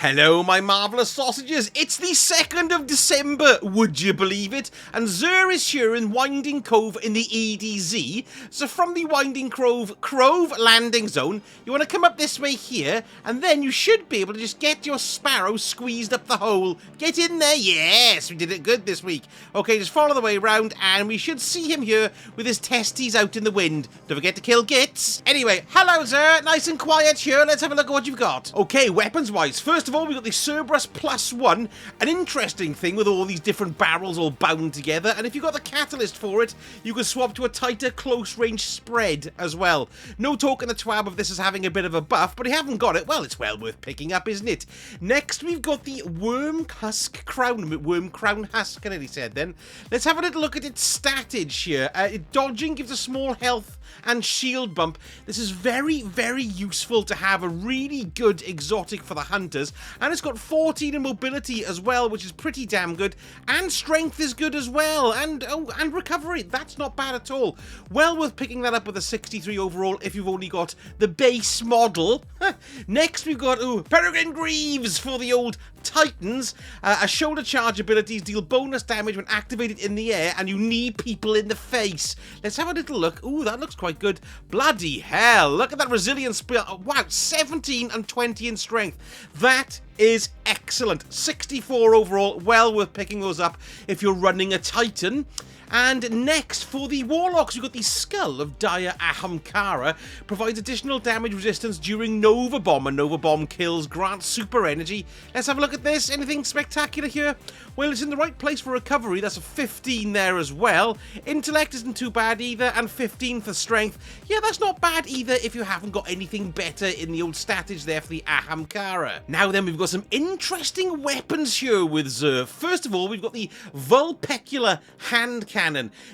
Hello, my marvellous sausages. It's the 2nd of December, would you believe it? And Zur is here in Winding Cove in the EDZ. So from the Winding Cove landing zone, you want to come up this way here, and then you should be able to just get your sparrow squeezed up the hole. Get in there. Yes, we did it good this week. Okay, just follow the way around, and we should see him here with his testes out in the wind. Don't forget to kill gits. Anyway, hello, Zur. Nice and quiet here. Let's have a look at what you've got. Okay, weapons-wise, first of all, we've got the Cerberus +1, an interesting thing with all these different barrels all bound together, and if you've got the catalyst for it, you can swap to a tighter close-range spread as well. No talk in the twab of this as having a bit of a buff, but if you haven't got it, well, it's well worth picking up, isn't it? Next, we've got the Wormhusk Crown. Worm Crown Husk, I nearly said then. Let's have a little look at its statage here. Dodging gives a small health and shield bump. This is very, very useful to have a really good exotic for the hunters, and it's got 14 in mobility as well, which is pretty damn good, and strength is good as well, and recovery, that's not bad at all. Well worth picking that up with a 63 overall if you've only got the base model. Next we've got Peregrine Greaves for the old Titans. A shoulder charge abilities deal bonus damage when activated in the air, and you knee people in the face. Let's have a little look. Ooh, that looks quite good. Bloody hell, look at that resilience. Wow, 17 and 20 in strength. That is excellent. 64 overall, well worth picking those up if you're running a Titan. And next, for the Warlocks, you've got the Skull of Dire Ahamkara. Provides additional damage resistance during Nova Bomb, and Nova Bomb kills grants super energy. Let's have a look at this. Anything spectacular here? Well, it's in the right place for recovery. That's a 15 there as well. Intellect isn't too bad either, and 15 for strength. Yeah, that's not bad either if you haven't got anything better in the old statage there for the Ahamkara. Now then, we've got some interesting weapons here with Zur. First of all, we've got the Vulpecular Hand Cannon.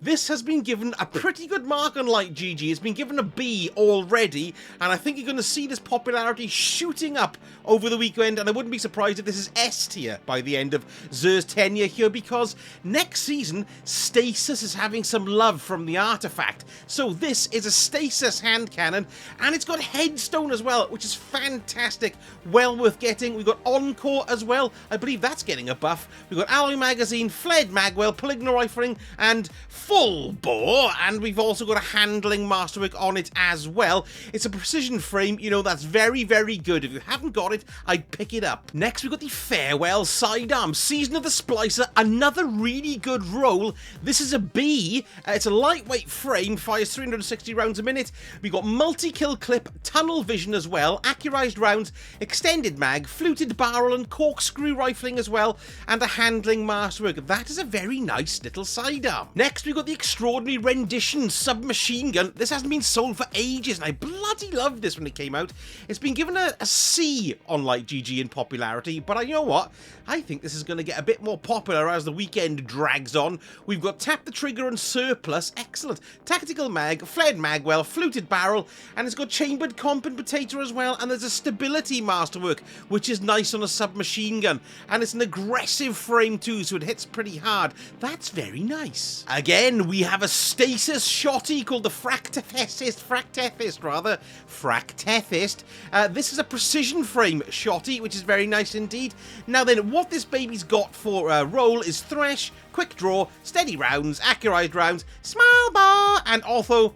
This has been given a pretty good mark on Light GG. It's been given a B already, and I think you're going to see this popularity shooting up over the weekend, and I wouldn't be surprised if this is S tier by the end of Zur's tenure here, because next season, Stasis is having some love from the artifact. So this is a Stasis hand cannon, and it's got Headstone as well, which is fantastic. Well worth getting. We've got Encore as well. I believe that's getting a buff. We've got Alloy Magazine, Fled Magwell, Polygonal Rifling, and Full Bore, and we've also got a handling masterwork on it as well. It's a precision frame, you know, that's very, very good. If you haven't got it, I'd pick it up. Next, we've got the Farewell Sidearm, Season of the Splicer, another really good roll. This is a B. It's a lightweight frame, fires 360 rounds a minute. We've got multi-kill clip, tunnel vision as well, accurized rounds, extended mag, fluted barrel, and corkscrew rifling as well, and a handling masterwork. That is a very nice little sidearm. Next, we've got the Extraordinary Rendition Submachine Gun. This hasn't been sold for ages, and I bloody loved this when it came out. It's been given a C on Light GG in popularity, but you know what? I think this is going to get a bit more popular as the weekend drags on. We've got Tap the Trigger and Surplus. Excellent. Tactical Mag, Fled Magwell, Fluted Barrel, and it's got Chambered Compensator as well, and there's a Stability Masterwork, which is nice on a submachine gun, and it's an aggressive frame too, so it hits pretty hard. That's very nice. Again, we have a Stasis shotty called the Fractethist. This is a precision frame shotty, which is very nice indeed. Now then, what this baby's got for roll is Thresh, Quick Draw, Steady Rounds, Accurized Rounds, Small Bar, and also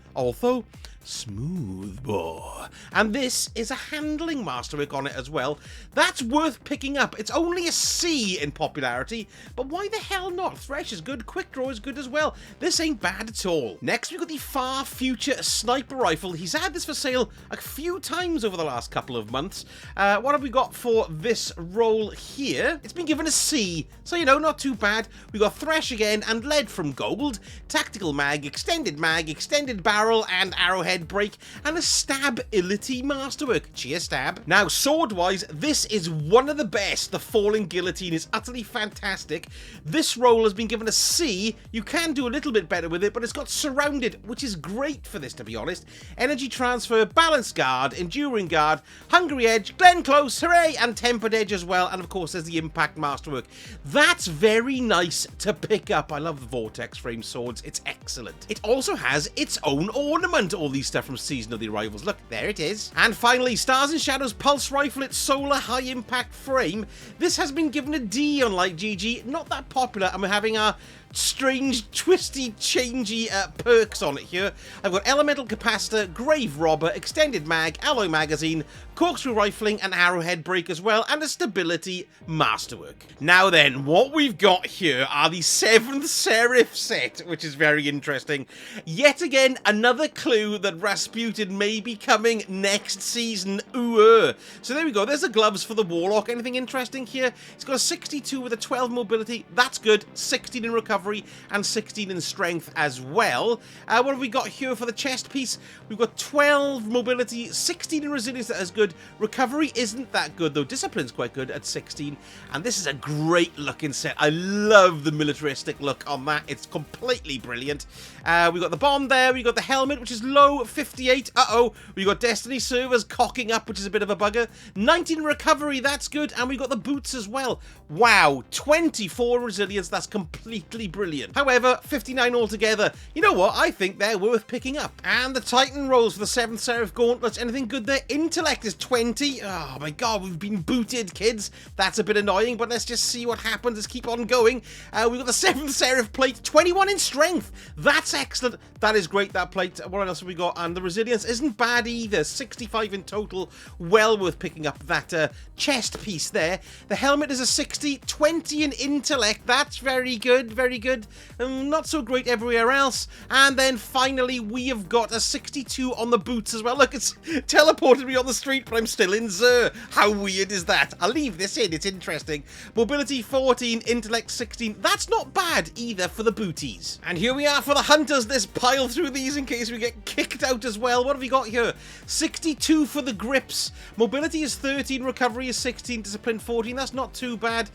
Smooth Bore. And this is a handling masterwork on it as well. That's worth picking up. It's only a C in popularity, but why the hell not? Thresh is good, Quick Draw is good as well. This ain't bad at all. Next, we've got the Far Future Sniper Rifle. He's had this for sale a few times over the last couple of months. What have we got for this roll here? It's been given a C, so you know, not too bad. We got Thresh again, and Lead from Gold, Tactical Mag, Extended Barrel, and Arrowhead Break, and a Stability Masterwork. Cheers, Stab. Now, sword-wise, this is one of the best. The Falling Guillotine is utterly fantastic. This roll has been given a C. You can do a little bit better with it, but it's got Surrounded, which is great for this, to be honest. Energy Transfer, Balance Guard, Enduring Guard, Hungry Edge, Glen Close, Hooray, and Tempered Edge as well, and of course there's the Impact Masterwork. That's very nice to pick up. I love the Vortex frame swords. It's excellent. It also has its own ornament, all these stuff from Season of the Arrivals. Look, there it is. And finally, Stars and Shadows Pulse Rifle, its solar high impact frame. This has been given a D on Light GG. Not that popular, and we're having our strange, twisty, changey perks on it here. I've got Elemental Capacitor, Grave Robber, Extended Mag, Alloy Magazine, Corkscrew Rifling, and Arrowhead Break as well, and a Stability Masterwork. Now then, what we've got here are the Seventh Seraph set, which is very interesting. Yet again, another clue that Rasputin may be coming next season. Ooh. So there we go, there's the gloves for the Warlock. Anything interesting here? It's got a 62 with a 12 mobility, that's good, 16 in recovery, and 16 in strength as well. What have we got here for the chest piece? We've got 12 mobility, 16 in resilience, that is good. Recovery isn't that good though. Discipline's quite good at 16. And this is a great looking set. I love the militaristic look on that. It's completely brilliant. We've got the bomb there. We've got the helmet, which is low, 58. Uh-oh. We've got Destiny servers cocking up, which is a bit of a bugger. 19 recovery, that's good. And we got the boots as well. Wow, 24 resilience. That's completely brilliant. However, 59 altogether. You know what? I think they're worth picking up. And the Titan rolls for the Seventh Seraph gauntlets. Anything good there? Intellect is 20. Oh my god, we've been booted, kids. That's a bit annoying, but let's just see what happens. Let's keep on going. We've got the Seventh Seraph plate, 21 in strength. That's excellent. That is great, that plate. What else have we got? And the resilience isn't bad either. 65 in total. Well worth picking up that chest piece there. The helmet is a 60, 20 in intellect. That's very good, very good. Not so great everywhere else. And then finally, we have got a 62 on the boots as well. Look, it's teleported me on the street, but I'm still in Zer. How weird is that? I'll leave this in, it's interesting. Mobility 14, intellect 16. That's not bad either for the booties. And here we are for the hunters. Let's pile through these in case we get kicked out as well. What have we got here? 62 for the grips. Mobility is 13, recovery is 16, discipline 14. That's not too bad.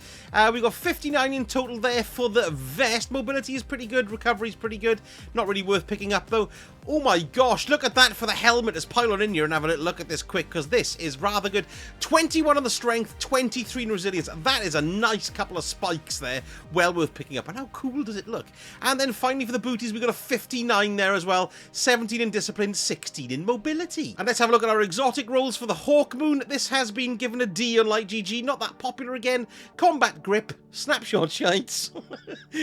We've got 59 in total there for the vest. Mobility is pretty good, recovery is pretty good. Not really worth picking up though. Oh my gosh, look at that for the helmet. Let's pile on in here and have a little look at this quick, because this is rather good. 21 on the strength, 23 in resilience. That is a nice couple of spikes there. Well worth picking up. And how cool does it look? And then finally for the booties, we've got a 59 there as well. 17 in discipline, 16 in mobility. And let's have a look at our exotic rolls for the Hawkmoon. This has been given a D on Light GG. Not that popular again. Combat grip, snapshot sights,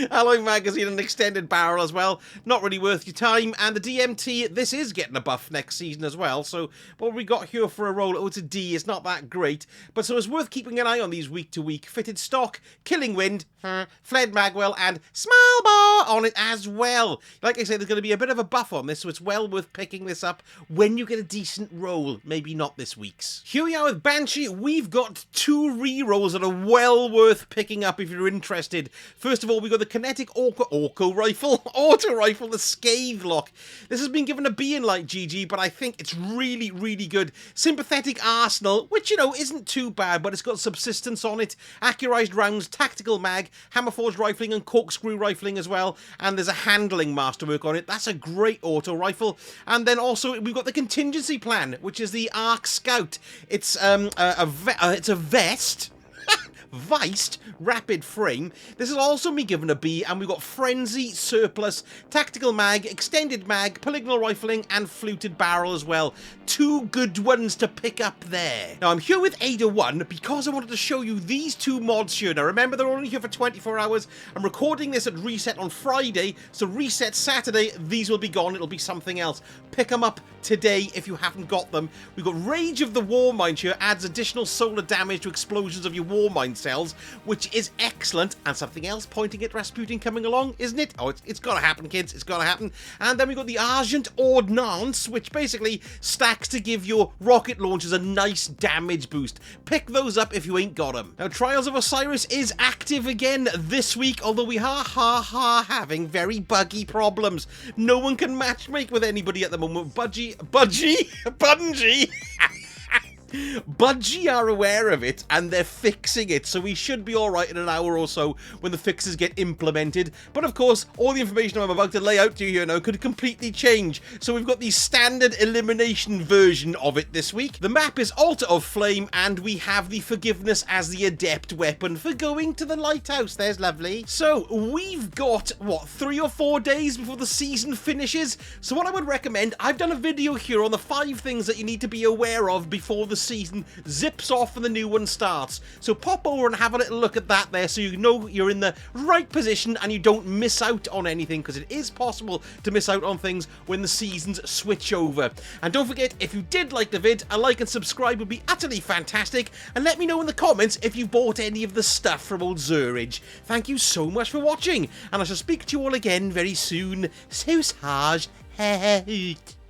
alloy magazine, and extended barrel as well. Not really worth your time. And the DMT, this is getting a buff next season as well. So what have we got here for a roll? Oh, it's a D. It's not that great, but so it's worth keeping an eye on these week to week. Fitted stock, Killing Wind, Fled Magwell, and Small Bar on it as well. Like I say, there's going to be a bit of a buff on this, so it's well worth picking this up when you get a decent roll. Maybe not this week's. Here we are with Banshee. We've got 2 re-rolls that are well worth picking up if you're interested. First of all, we've got the Kinetic Auto Rifle, the Scathe Lock. This has been given a B in Light GG, but I think it's really, really good. Sympathetic Arsenal, which, you know, isn't too bad, but it's got subsistence on it. Accurized rounds, tactical mag, hammerforged rifling, and corkscrew rifling as well. And there's a handling masterwork on it. That's a great auto rifle. And then also we've got the contingency plan, which is the Arc Scout. It's it's a vest. Viced rapid frame. This has also been given a B, and we've got Frenzy, Surplus, Tactical Mag, Extended Mag, Polygonal Rifling, and Fluted Barrel as well. 2 good ones to pick up there. Now, I'm here with Ada 1 because I wanted to show you these 2 mods here. Now, remember, they're only here for 24 hours. I'm recording this at Reset on Friday, so Reset Saturday, these will be gone. It'll be something else. Pick them up today if you haven't got them. We've got Rage of the Warmind here, adds additional solar damage to explosions of your Warmind cells, which is excellent. And something else pointing at Rasputin coming along, isn't it? Oh, it's got to happen, kids. It's got to happen. And then we've got the Argent Ordnance, which basically stacks to give your rocket launchers a nice damage boost. Pick those up if you ain't got them. Now, Trials of Osiris is active again this week, although we are having very buggy problems. No one can matchmake with anybody at the moment. Bungie Bungie are aware of it and they're fixing it, so we should be alright in an hour or so when the fixes get implemented. But of course, all the information I'm about to lay out to you here now could completely change. So we've got the standard elimination version of it this week. The map is Altar of Flame, and we have the Forgiveness as the adept weapon for going to the lighthouse. There's lovely. So we've got, what, 3 or 4 days before the season finishes? So what I would recommend, I've done a video here on the 5 things that you need to be aware of before the season zips off and the new one starts. So pop over and have a little look at that there so you know you're in the right position and you don't miss out on anything, because it is possible to miss out on things when the seasons switch over. And don't forget, if you did like the vid, a like and subscribe would be utterly fantastic, and let me know in the comments if you bought any of the stuff from old Zurich. Thank you so much for watching, and I shall speak to you all again very soon. So sarge, hate.